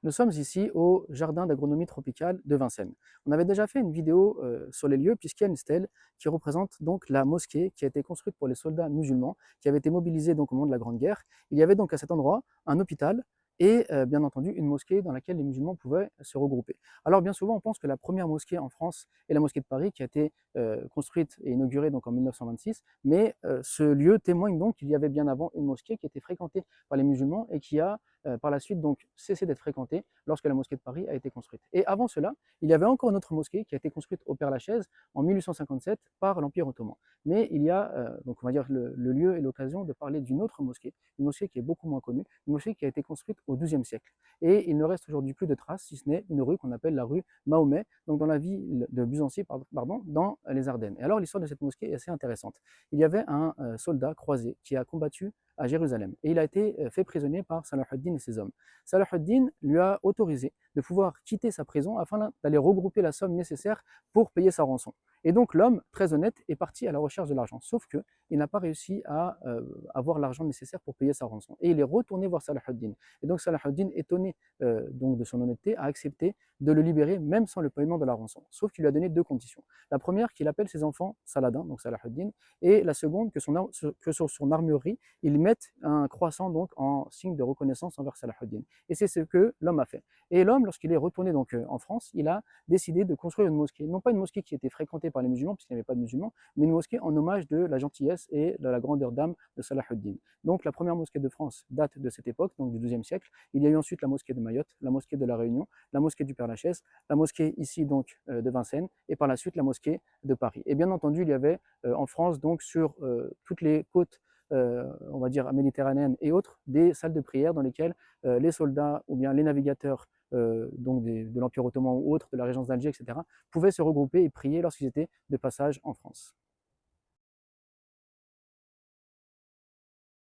Nous sommes ici au jardin d'agronomie tropicale de Vincennes. On avait déjà fait une vidéo sur les lieux puisqu'il y a une stèle qui représente donc la mosquée qui a été construite pour les soldats musulmans qui avaient été mobilisés donc au moment de la Grande Guerre. Il y avait donc à cet endroit un hôpital et bien entendu une mosquée dans laquelle les musulmans pouvaient se regrouper. Alors bien souvent on pense que la première mosquée en France est la mosquée de Paris qui a été construite et inaugurée donc en 1926, mais ce lieu témoigne donc qu'il y avait bien avant une mosquée qui était fréquentée par les musulmans et qui a par la suite donc cessé d'être fréquentée lorsque la mosquée de Paris a été construite. Et avant cela, il y avait encore une autre mosquée qui a été construite au Père-Lachaise en 1857 par l'Empire ottoman. Mais il y a donc on va dire le lieu et l'occasion de parler d'une autre mosquée, une mosquée qui est beaucoup moins connue, une mosquée qui a été construite au XIIe siècle. Et il ne reste aujourd'hui plus de traces, si ce n'est une rue qu'on appelle la rue Mahomet, donc dans la ville de Buzancy, pardon, dans les Ardennes. Et alors l'histoire de cette mosquée est assez intéressante. Il y avait un soldat croisé qui a combattu à Jérusalem. Et il a été fait prisonnier par Salah ad-Din et ses hommes. Salah ad-Din lui a autorisé de pouvoir quitter sa prison afin d'aller regrouper la somme nécessaire pour payer sa rançon. Et donc l'homme, très honnête, est parti à la recherche de l'argent. Sauf qu'il n'a pas réussi à avoir l'argent nécessaire pour payer sa rançon. Et il est retourné voir Salah ad-Din. Et donc Salah ad-Din, étonné donc de son honnêteté, a accepté de le libérer même sans le paiement de la rançon. Sauf qu'il lui a donné deux conditions. La première, qu'il appelle ses enfants Saladin, donc Salah ad-Din, et la seconde, que sur son armurerie, il mettent un croissant donc en signe de reconnaissance envers Salah ad-Din. Et c'est ce que l'homme a fait. Et l'homme, lorsqu'il est retourné donc en France, il a décidé de construire une mosquée. Non pas une mosquée qui était fréquentée par les musulmans, puisqu'il n'y avait pas de musulmans, mais une mosquée en hommage de la gentillesse et de la grandeur d'âme de Salah ad-Din. Donc la première mosquée de France date de cette époque, donc du XIIe siècle. Il y a eu ensuite la mosquée de Mayotte, la mosquée de la Réunion, la mosquée du Père-Lachaise, la mosquée ici donc de Vincennes, et par la suite la mosquée de Paris. Et bien entendu, il y avait en France donc sur toutes les côtes on va dire méditerranéennes et autres, des salles de prière dans lesquelles les soldats ou bien les navigateurs donc de l'Empire ottoman ou autres, de la régence d'Alger, etc., pouvaient se regrouper et prier lorsqu'ils étaient de passage en France.